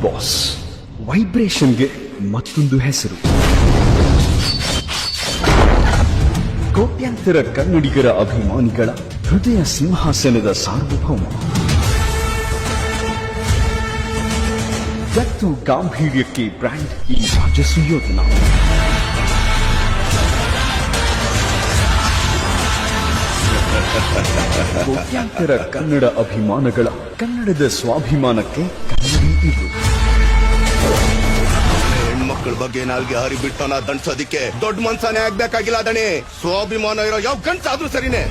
Boss ವೈಬ್ರೇಷನ್ಗೆ ಮತ್ತೊಂದು ಹೆಸರು. ಕೋಟ್ಯಾಂತರ ಕನ್ನಡಿಗರ ಅಭಿಮಾನಿಗಳ ಹೃದಯ ಸಿಂಹಾಸನದ ಸಾರ್ವಭೌಮ. ಗತ್ತು ಗಾಂಭೀರ್ಯಕ್ಕೆ ಬ್ರ್ಯಾಂಡ್ ಈ ರಾಜಸುಯೋಧನ. ಕೋಟ್ಯಾಂತರ ಕನ್ನಡ ಅಭಿಮಾನಗಳ ಕನ್ನಡದ ಸ್ವಾಭಿಮಾನಕ್ಕೆ ಕನ್ನಡಿ ಇದು. ಹೆಣ್ಮಕ್ಳ ಬಗ್ಗೆ ನಾಲ್ಗೆ ಹಾರಿ ಬಿಟ್ಟವನ ದಂಡ್ಸೋದಿಕ್ಕೆ ದೊಡ್ಡ ಮನ್ಸನೇ ಆಗ್ಬೇಕಾಗಿಲ್ಲ ದಣಿ. ಸ್ವಾಭಿಮಾನ ಇರೋ ಯಾವ ಗಂಡ್ಸಾದ್ರೂ ಸರಿನೇ.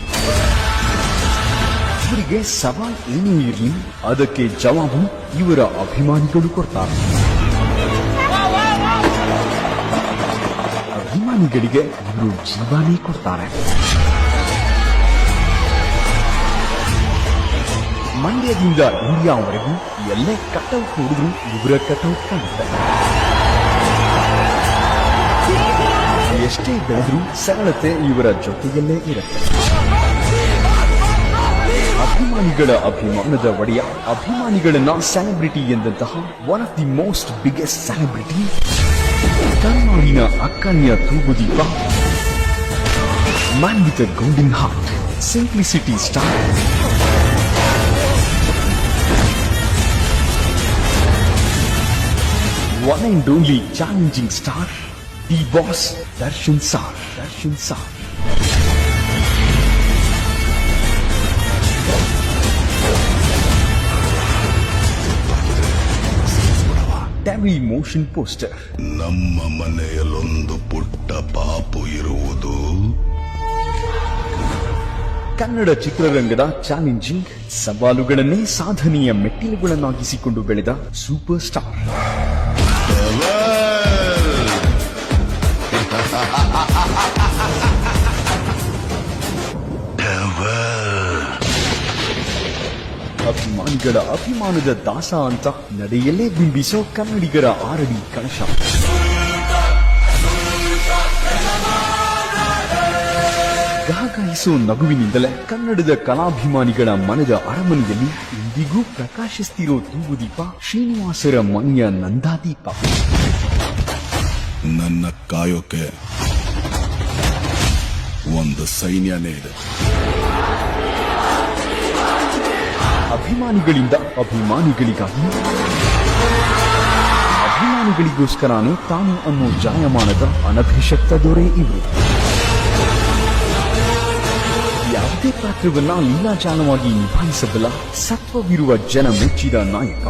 ಇವರಿಗೆ ಸವಾಲ್ ಏನೂ ಇರಲಿ, ಅದಕ್ಕೆ ಜವಾಬು ಇವರ ಅಭಿಮಾನಿಗಳು ಕೊಡ್ತಾರೆ. ಅಭಿಮಾನಿಗಳಿಗೆ ಇವರು ಜೀವನೇ ಕೊಡ್ತಾರೆ. ಮಂಡ್ಯದಿಂದ ಇಂಡಿಯಾವರೆಗೂ ಎಲ್ಲೇ ಕಟೌಟ್ ನೋಡಿದ್ರು ಇವರ ಕಟೌಟ್ ಕಾಣುತ್ತೆ. ಎಷ್ಟೇ ಬೆಳೆದ್ರೂ ಸರಳತೆ ಇವರ ಜೊತೆಯಲ್ಲೇ ಇರುತ್ತೆ. ಅಭಿಮಾನಿಗಳ ಅಭಿಮಾನದ ಒಡೆಯ, ಅಭಿಮಾನಿಗಳನ್ನ ಸೆಲೆಬ್ರಿಟಿ ಎಂದಂತಹ one of the most biggest celebrity, ಕನ್ನಡಿನ ಅಕ್ಕಣ್ಯ Thoogudeepa, man with a golden heart, simplicity star, one and only challenging star, the boss Darshan Sir. Tamil motion poster. ನಮ್ಮ ಮನೆಯಲ್ಲೊಂದು ಪುಟ್ಟ ಪಾಪು ಇರುವುದು. ಕನ್ನಡ ಚಿತ್ರರಂಗದ ಚಾಲೆಂಜಿಂಗ್ ಸವಾಲುಗಳನ್ನೇ ಸಾಧನೆಯ ಮೆಟ್ಟಿಲುಗಳನ್ನಾಗಿಸಿಕೊಂಡು ಬೆಳೆದ ಸೂಪರ್ ಸ್ಟಾರ್. ಅಭಿಮಾನಿಗಳ ಅಭಿಮಾನದ ದಾಸ ಅಂತ ನಡೆಯಲ್ಲೇ ಬಿಂಬಿಸೋ ಕನ್ನಡಿಗರ ಆರಡಿ ಕಳಶ. ಗಹಗಹಿಸೋ ನಗುವಿನಿಂದಲೇ ಕನ್ನಡದ ಕಲಾಭಿಮಾನಿಗಳ ಮನದ ಅರಮನೆಯಲ್ಲಿ ಇಂದಿಗೂ ಪ್ರಕಾಶಿಸ್ತಿರೋ ತೂಗುದೀಪ ಶ್ರೀನಿವಾಸರ ಮನ್ಯ ನಂದಾದೀಪ. ನನ್ನ ಕಾಯೋಕೆ ಒಂದು ಸೈನ್ಯನೇ ಇದೆ. ಅಭಿಮಾನಿಗಳಿಂದ ಅಭಿಮಾನಿಗಳಿಗಾಗಿ, ಅಭಿಮಾನಿಗಳಿಗೋಸ್ಕರನೇ ತಾನು ಅನ್ನೋ ಜಾಯಮಾನದ ಅನಭಿಷಕ್ತ ದೊರೆ ಇವರು. ಯಾವುದೇ ಪಾತ್ರವನ್ನ ಲೀಲಾಜಾಲವಾಗಿ ನಿಭಾಯಿಸಬಲ್ಲ ಸತ್ವವಿರುವ ಜನ ಮೆಚ್ಚಿದ ನಾಯಕ.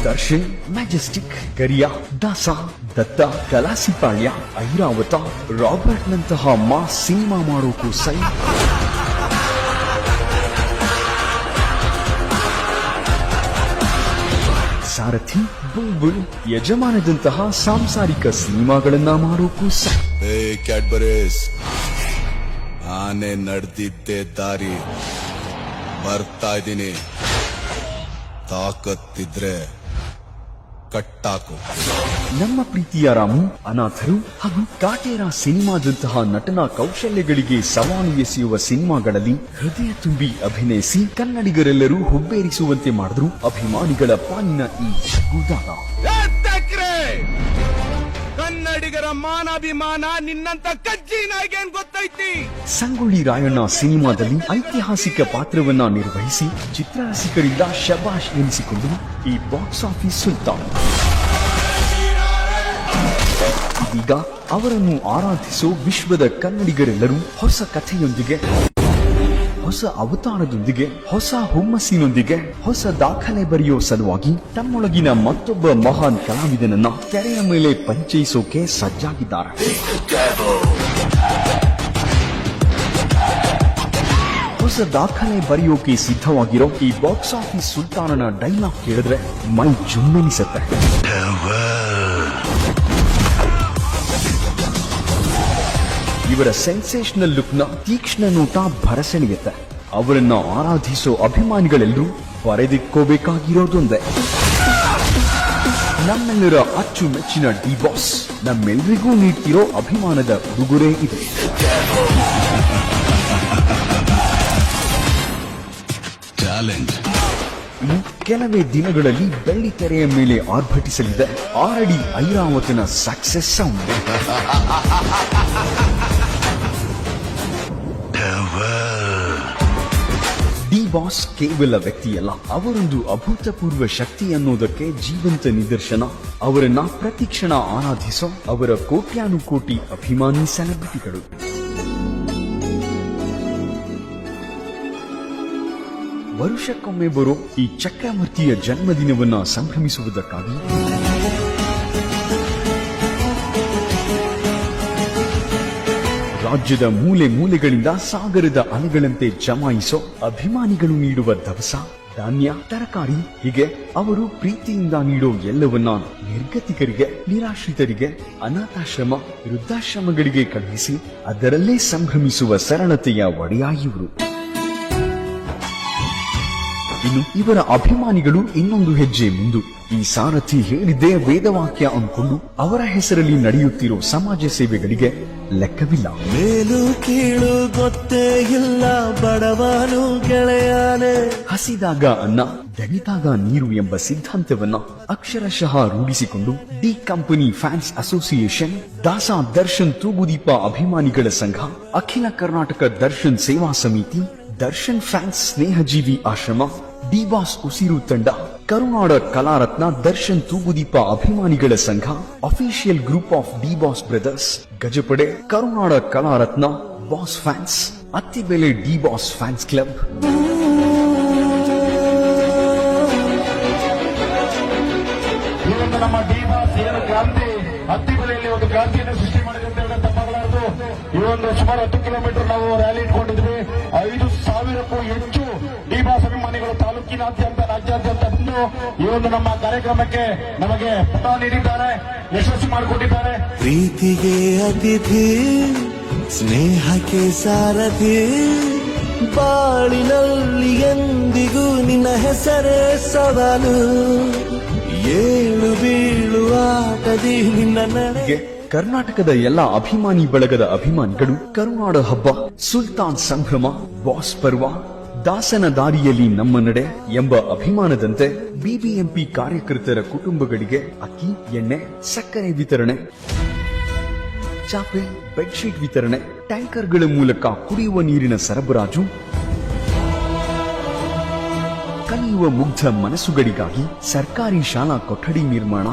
ದರ್ಶನ್, ಮ್ಯಾಜೆಸ್ಟಿಕ್, ಗರಿಯಾ, ದಾಸ, ದತ್ತ, ಕಲಾಸಿಪಾಳ್ಯ, ಐರಾವತ, ರಾಬರ್ಟ್ ನಂತಹ ಮಾಸ್ ಸಿನಿಮಾ ಮಾಡೋಕು ಸೈ. ಸಾರಥಿ, ಬುಲ್ಬುಲ್, ಯಜಮಾನದಂತಹ ಸಾಂಸಾರಿಕ ಸಿನಿಮಾಗಳನ್ನ ಮಾಡೋಕು ಸೈ. ಕ್ಯಾಡ್ಬರೀಸ್, ಆನೆ ನಡೆದಿದ್ದೆ ದಾರಿ ಬರ್ತಾ ಇದ್ದೀನಿ. ತಾಕತ್ತಿದ್ರೆ ಕಟ್ಟಾಕು. ನಮ್ಮ ಪ್ರೀತಿಯ ರಾಮು, ಅನಾಥರು ಹಾಗೂ ಕಾಟೇರ ಸಿನಿಮಾದಂತಹ ನಟನಾ ಕೌಶಲ್ಯಗಳಿಗೆ ಸವಾಲು ಎಸೆಯುವ ಸಿನಿಮಾಗಳಲ್ಲಿ ಹೃದಯ ತುಂಬಿ ಅಭಿನಯಿಸಿ ಕನ್ನಡಿಗರೆಲ್ಲರೂ ಹುಬ್ಬೇರಿಸುವಂತೆ ಮಾಡಿದ್ರು ಅಭಿಮಾನಿಗಳ ಪಾಲಿನ ಈ ಗುದಾರ. ಕನ್ನಡಿಗರ ಮಾನಾಭಿಮಾನ ನಿನ್ನಂತ ಕಜ್ಜಿ ನಾಯಿಗೇನ್ ಗೊತ್ತೈತಿ. ಸಂಗೊಳ್ಳಿ ರಾಯಣ್ಣ ಸಿನಿಮಾದಲ್ಲಿ ಐತಿಹಾಸಿಕ ಪಾತ್ರವನ್ನ ನಿರ್ವಹಿಸಿ ಚಿತ್ರರಸಿಕರಿಂದ ಶಬಾಷ್ ಎನಿಸಿಕೊಂಡು ಈ ಬಾಕ್ಸ್ ಆಫೀಸ್ ಸುಲ್ತಾನ್. ಈಗ ಅವರನ್ನು ಆರಾಧಿಸೋ ವಿಶ್ವದ ಕನ್ನಡಿಗರೆಲ್ಲರೂ ಹೊಸ ಕಥೆಯೊಂದಿಗೆ, ಹೊಸ ಅವತಾರದೊಂದಿಗೆ, ಹೊಸ ಹುಮ್ಮಸ್ಸಿನೊಂದಿಗೆ, ಹೊಸ ದಾಖಲೆ ಬರೆಯೋ ಸಲುವಾಗಿ ತಮ್ಮೊಳಗಿನ ಮತ್ತೊಬ್ಬ ಮಹಾನ್ ಕಲಾವಿದನನ್ನ ತೆರೆಯ ಮೇಲೆ ಪರಿಚಯಿಸೋಕೆ ಸಜ್ಜಾಗಿದ್ದಾರೆ. ಹೊಸ ದಾಖಲೆ ಬರೆಯೋಕೆ ಸಿದ್ಧವಾಗಿರೋ ಈ ಬಾಕ್ಸ್ ಆಫೀಸ್ ಸುಲ್ತಾನನ ಡೈಲಾಗ್ ಕೇಳಿದ್ರೆ ಮೈ ಜುಮ್ಮೆನಿಸುತ್ತೆ. ಇವರ ಸೆನ್ಸೇಷನಲ್ ಲುಕ್ನ ತೀಕ್ಷ್ಣ ನೋಟ ಭರಸೆಳೆಯುತ್ತೆ. ಅವರನ್ನ ಆರಾಧಿಸೋ ಅಭಿಮಾನಿಗಳೆಲ್ಲರೂ ಬರೆದಿಟ್ಕೋಬೇಕಾಗಿರೋದೊಂದೇ, ನಮ್ಮೆಲ್ಲರ ಅಚ್ಚುಮೆಚ್ಚಿನ ಡಿ ಬಾಸ್ ನಮ್ಮೆಲ್ಲರಿಗೂ ನೀಡ್ತಿರೋ ಅಭಿಮಾನದ ಉಡುಗೊರೆ ಇದೆ. ಚಾಲೆಂಜ್ ಇನ್ನು ಕೆಲವೇ ದಿನಗಳಲ್ಲಿ ಬೆಳ್ಳಿ ತೆರೆಯ ಮೇಲೆ ಆರ್ಭಟಿಸಲಿದೆ 6 ಅಡಿ ಐರಾವತನ ಸಕ್ಸೆಸ್ ಸೌಂಡ್. ಡಿ ಬಾಸ್ ಕೇವಲ ವ್ಯಕ್ತಿಯಲ್ಲ, ಅವರೊಂದು ಅಭೂತಪೂರ್ವ ಶಕ್ತಿ ಅನ್ನೋದಕ್ಕೆ ಜೀವಂತ ನಿದರ್ಶನ. ಅವರನ್ನ ಪ್ರತಿಕ್ಷಣ ಆರಾಧಿಸೋ ಅವರ ಕೋಟ್ಯಾನುಕೋಟಿ ಅಭಿಮಾನಿ ಸೆಲೆಬ್ರಿಟಿಗಳು. ವರುಷಕ್ಕೊಮ್ಮೆ ಬರೋ ಈ ಚಕ್ರವರ್ತಿಯ ಜನ್ಮದಿನವನ್ನ ಸಂಭ್ರಮಿಸುವುದಕ್ಕಾಗಿ ರಾಜ್ಯದ ಮೂಲೆ ಮೂಲೆಗಳಿಂದ ಸಾಗರದ ಅಲೆಗಳಂತೆ ಜಮಾಯಿಸೋ ಅಭಿಮಾನಿಗಳು ನೀಡುವ ದವಸ, ಧಾನ್ಯ, ತರಕಾರಿ ಹೀಗೆ ಅವರು ಪ್ರೀತಿಯಿಂದ ನೀಡೋ ಎಲ್ಲವನ್ನ ನಿರ್ಗತಿಕರಿಗೆ, ನಿರಾಶ್ರಿತರಿಗೆ, ಅನಾಥಾಶ್ರಮ, ವೃದ್ಧಾಶ್ರಮಗಳಿಗೆ ಕಳುಹಿಸಿ ಅದರಲ್ಲೇ ಸಂಭ್ರಮಿಸುವ ಸರಳತೆಯ ಒಡೆಯ ಇವರು. ಇನ್ನು ಇವರ ಅಭಿಮಾನಿಗಳು ಇನ್ನೊಂದು ಹೆಜ್ಜೆ ಮುಂದು. ಈ ಸಾರಥಿ ಹೇಳಿದ್ದೇ ವೇದವಾಕ್ಯ ಅಂದ್ಕೊಂಡು ಅವರ ಹೆಸರಲ್ಲಿ ನಡೆಯುತ್ತಿರೋ ಸಮಾಜ ಸೇವೆಗಳಿಗೆ ಲೆಕ್ಕವಿಲ್ಲ. ಮೇಲು ಕೀಳು ಗೊತ್ತೇ ಇಲ್ಲ ಬಡವನು ಗೆಳೆಯಾನೆ. ಹಸಿದಾಗ ಅನ್ನ, ದಣಿದಾಗ ನೀರು ಎಂಬ ಸಿದ್ಧಾಂತವನ್ನ ಅಕ್ಷರಶಃ ರೂಢಿಸಿಕೊಂಡು ಡಿ ಕಂಪನಿ ಫ್ಯಾನ್ಸ್ ಅಸೋಸಿಯೇಷನ್, ದಾಸ ದರ್ಶನ್ ತೂಗುದೀಪ ಅಭಿಮಾನಿಗಳ ಸಂಘ, ಅಖಿಲ ಕರ್ನಾಟಕ ದರ್ಶನ್ ಸೇವಾ ಸಮಿತಿ, ದರ್ಶನ್ ಫ್ಯಾನ್ಸ್ ಸ್ನೇಹಜೀವಿ ಆಶ್ರಮ, ಡಿ ಬಾಸ್ ಉಸಿರು ತಂಡ, ಕರುನಾಡ ಕಲಾರತ್ನ ದರ್ಶನ್ ತೂಗುದೀಪ ಅಭಿಮಾನಿಗಳ ಸಂಘ, official group of D boss brothers, Gajapade, ಕರುನಾಡ ಕಲಾರತ್ನ, boss fans, Attibele D boss fans club. ನಮ್ಮ ಡಿ ಬಾಸ್ ಏನು ಕ್ರಾಂತಿ, ಅತ್ತಿಬೆಲೆಯಲ್ಲಿ ಒಂದು ಕ್ರಾಂತಿಯನ್ನು ಸೃಷ್ಟಿ ಮಾಡಿದೆ ಅಂತ ಹೇಳಿದ್ರೆ ತಪ್ಪಾಗಲಾರದು. ಈ ಒಂದು ಸುಮಾರು 10 ಕಿಲೋಮೀಟರ್ ನಾವು ರ್ಯಾಲಿ ಇಟ್ಕೊಂಡಿದ್ವಿ. 5,000ಕ್ಕೂ ಹೆಚ್ಚು ಡಿ ಬಾಸ್ ಅಭಿಮಾನಿಗಳು ತಾಲೂಕಿನಾದ್ಯಂತ, ರಾಜ್ಯಾದ್ಯಂತ ಬಂದು ಈ ಒಂದು ನಮ್ಮ ಕಾರ್ಯಕ್ರಮಕ್ಕೆ ನಮಗೆ ಪುಟ ನೀಡಿದ್ದಾರೆ, ಯಶಸ್ವಿ ಮಾಡಿಕೊಟ್ಟಿದ್ದಾರೆ. ಪ್ರೀತಿಗೆ ಅತಿಥಿ, ಸ್ನೇಹಕ್ಕೆ ಸಾರಥಿ, ಬಾಳಿನಲ್ಲಿ ಎಂದಿಗೂ ನಿನ್ನ ಹೆಸರೇ ಸವಾಲು. ಏಳು ಬೀಳು ಆಟದಿ ನಿನ್ನ ನಡೆ. ಕರ್ನಾಟಕದ ಎಲ್ಲ ಅಭಿಮಾನಿ ಬಳಗದ ಅಭಿಮಾನಿಗಳು ಕರುನಾಡ ಹಬ್ಬ, ಸುಲ್ತಾನ್ ಸಂಭ್ರಮ, ಬಾಸ್ ಪರ್ವ, ದಾಸನ ದಾರಿಯಲ್ಲಿ ನಮ್ಮ ನಡೆ ಎಂಬ ಅಭಿಮಾನದಂತೆ ಬಿಬಿಎಂಪಿ ಕಾರ್ಯಕರ್ತರ ಕುಟುಂಬಗಳಿಗೆ ಅಕ್ಕಿ, ಎಣ್ಣೆ, ಸಕ್ಕರೆ ವಿತರಣೆ, ಚಾಪೆ, ಬೆಡ್ಶೀಟ್ ವಿತರಣೆ, ಟ್ಯಾಂಕರ್ಗಳ ಮೂಲಕ ಕುಡಿಯುವ ನೀರಿನ ಸರಬರಾಜು, ಕಲಿಯುವ ಮುಗ್ಧ ಮನಸ್ಸುಗಳಿಗಾಗಿ ಸರ್ಕಾರಿ ಶಾಲಾ ಕೊಠಡಿ ನಿರ್ಮಾಣ,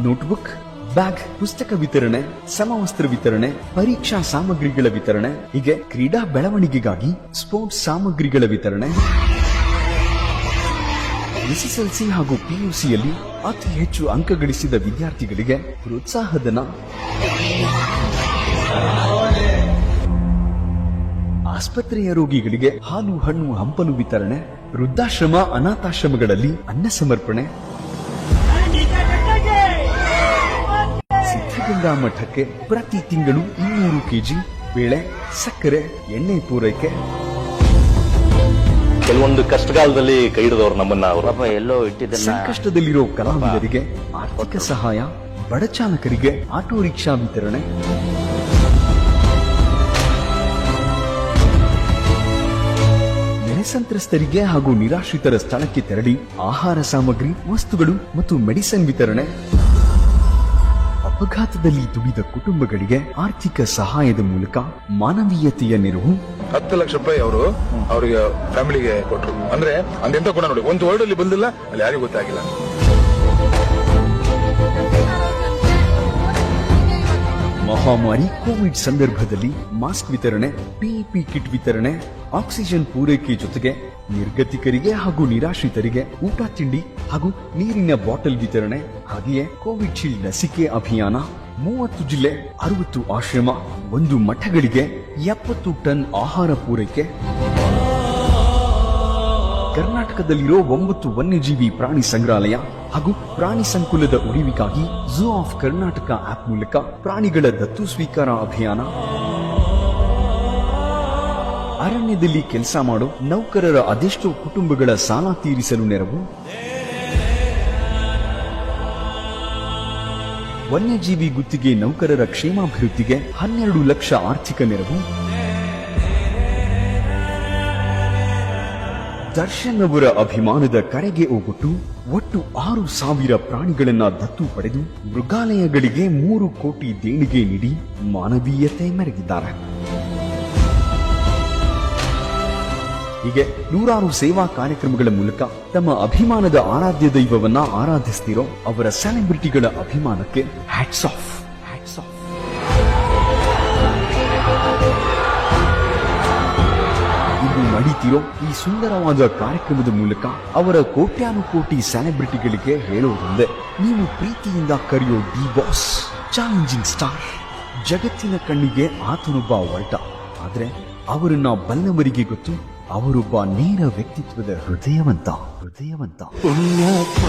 ನೋಟ್ಬುಕ್, ಬ್ಯಾಗ್, ಪುಸ್ತಕ ವಿತರಣೆ, ಸಮವಸ್ತ್ರ ವಿತರಣೆ, ಪರೀಕ್ಷಾ ಸಾಮಗ್ರಿಗಳ ವಿತರಣೆ, ಹೀಗೆ ಕ್ರೀಡಾ ಬೆಳವಣಿಗೆಗಾಗಿ ಸ್ಪೋರ್ಟ್ಸ್ ಸಾಮಗ್ರಿಗಳ ವಿತರಣೆ, ಎಸ್ಎಸ್ಎಲ್ಸಿ ಹಾಗೂ ಪಿಯುಸಿಯಲ್ಲಿ ಅತಿ ಹೆಚ್ಚು ಅಂಕ ಗಳಿಸಿದ ವಿದ್ಯಾರ್ಥಿಗಳಿಗೆ ಪ್ರೋತ್ಸಾಹಧನ, ಆಸ್ಪತ್ರೆಯ ರೋಗಿಗಳಿಗೆ ಹಾಲು, ಹಣ್ಣು, ಹಂಪಲು ವಿತರಣೆ, ವೃದ್ಧಾಶ್ರಮ, ಅನಾಥಾಶ್ರಮಗಳಲ್ಲಿ ಅನ್ನ ಸಮರ್ಪಣೆ, ಸಿದ್ಧಗಂಗಾ ಮಠಕ್ಕೆ ಪ್ರತಿ ತಿಂಗಳು 200 ಕೆಜಿ ಬೇಳೆ, ಸಕ್ಕರೆ, ಎಣ್ಣೆ ಪೂರೈಕೆ. ಕೆಲವೊಂದು ಕಷ್ಟಕಾಲದಲ್ಲಿ ಕೈ ಹಿಡಿದವರು ನಮ್ಮನ್ನ ಅವರು ಎಲ್ಲೋ ಇಟ್ಟಿದ್ದನ್ನ ಸಂಕಷ್ಟದಲ್ಲಿರೋ ಕಲಾವಿದರಿಗೆ ಆರ್ಥಿಕ ಸಹಾಯ, ಬಡ ಚಾಲಕರಿಗೆ ಆಟೋ ರಿಕ್ಷಾ ವಿತರಣೆ, ನೆರೆ ಸಂತ್ರಸ್ತರಿಗೆ ಹಾಗೂ ನಿರಾಶ್ರಿತರ ಸ್ಥಳಕ್ಕೆ ತೆರಳಿ ಆಹಾರ ಸಾಮಗ್ರಿ, ವಸ್ತುಗಳು ಮತ್ತು ಮೆಡಿಸಿನ್ ವಿತರಣೆ, ಅಪಘಾತದಲ್ಲಿ ದುಡಿದ ಕುಟುಂಬಗಳಿಗೆ ಆರ್ಥಿಕ ಸಹಾಯದ ಮೂಲಕ ಮಾನವೀಯತೆಯ ನೆರವು. 10 ಲಕ್ಷ ರೂಪಾಯಿ ಅವರು ಅವರಿಗೆ ಫ್ಯಾಮಿಲಿಗೆ ಕೊಟ್ಟರು. ಅಂದ್ರೆ ಅಂದೆಂತ ಕೂಡ ನೋಡಿ, ಒಂದು ವರ್ಡ್ ಅಲ್ಲಿ ಬಂದಿಲ್ಲ, ಅಲ್ಲಿ ಯಾರಿಗೂ ಗೊತ್ತಾಗಿಲ್ಲ. ಮಹಾಮಾರಿ ಕೋವಿಡ್ ಸಂದರ್ಭದಲ್ಲಿ ಮಾಸ್ಕ್ ವಿತರಣೆ, ಪಿಇಪಿ ಕಿಟ್ ವಿತರಣೆ, ಆಕ್ಸಿಜನ್ ಪೂರೈಕೆ ಜೊತೆಗೆ ನಿರ್ಗತಿಕರಿಗೆ ಹಾಗೂ ನಿರಾಶ್ರಿತರಿಗೆ ಊಟ, ತಿಂಡಿ ಹಾಗೂ ನೀರಿನ ಬಾಟಲ್ ವಿತರಣೆ, ಹಾಗೆಯೇ ಕೋವಿಡ್ ಶೀಲ್ಡ್ ಲಸಿಕೆ ಅಭಿಯಾನ, 30 ಜಿಲ್ಲೆ, 60 ಆಶ್ರಮ, 1 ಮಠಗಳಿಗೆ 70 ಟನ್ ಆಹಾರ ಪೂರೈಕೆ. ಕರ್ನಾಟಕದಲ್ಲಿರೋ 9 ವನ್ಯಜೀವಿ ಪ್ರಾಣಿ ಸಂಗ್ರಹಾಲಯ ಹಾಗೂ ಪ್ರಾಣಿ ಸಂಕುಲದ ಉಳಿವಿಗಾಗಿ ಝೂ ಆಫ್ ಕರ್ನಾಟಕ ಆಪ್ ಮೂಲಕ ಪ್ರಾಣಿಗಳ ದತ್ತು ಸ್ವೀಕಾರ ಅಭಿಯಾನ, ಅರಣ್ಯದಲ್ಲಿ ಕೆಲಸ ಮಾಡೋ ನೌಕರರ ಅದೆಷ್ಟೋ ಕುಟುಂಬಗಳ ಸಾಲ ತೀರಿಸಲು ನೆರವು, ವನ್ಯಜೀವಿ ಗುತ್ತಿಗೆ ನೌಕರರ ಕ್ಷೇಮಾಭಿವೃದ್ಧಿಗೆ 12 ಲಕ್ಷ ಆರ್ಥಿಕ ನೆರವು, ದರ್ಶನ್ ಅವರ ಅಭಿಮಾನದ ಕರೆಗೆ ಹೋಗುಟ್ಟು ಒಟ್ಟು 6,000 ಪ್ರಾಣಿಗಳನ್ನ ದತ್ತು ಪಡೆದು ಮೃಗಾಲಯಗಳಿಗೆ 3 ಕೋಟಿ ದೇಣಿಗೆ ನೀಡಿ ಮಾನವೀಯತೆ ಮೆರೆದಿದ್ದಾರೆ. ಹೀಗೆ ನೂರಾರು ಸೇವಾ ಕಾರ್ಯಕ್ರಮಗಳ ಮೂಲಕ ತಮ್ಮ ಅಭಿಮಾನದ ಆರಾಧ್ಯ ದೈವವನ್ನ ಆರಾಧಿಸ್ತಿರೋ ಅವರ ಸೆಲೆಬ್ರಿಟಿಗಳ ಅಭಿಮಾನಕ್ಕೆ ಹ್ಯಾಟ್ಸ್ ಆಫ್. ಇಂದು ನಡೀತಿರೋ ಈ ಸುಂದರವಾದ ಕಾರ್ಯಕ್ರಮದ ಮೂಲಕ ಅವರ ಕೋಟ್ಯಾನುಕೋಟಿ ಸೆಲೆಬ್ರಿಟಿಗಳಿಗೆ ಹೇಳೋದೊಂದೇ, ನೀವು ಪ್ರೀತಿಯಿಂದ ಕರೆಯೋ ಡಿ ಬಾಸ್, ಚಾಲೆಂಜಿಂಗ್ ಸ್ಟಾರ್. ಜಗತ್ತಿನ ಕಣ್ಣಿಗೆ ಆತನೊಬ್ಬ ಒಳ್ಟ, ಆದ್ರೆ ಅವರನ್ನ ಬಲ್ಲವರಿಗೆ ಗೊತ್ತು, ಅವರೊಬ್ಬ ನೇರ ವ್ಯಕ್ತಿತ್ವದ ಹೃದಯವಂತ. ಪುಣ್ಯಾತ್ಮ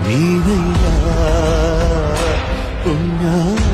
ನೀನಯ್ಯ, ಪುಣ್ಯಾತ್ಮ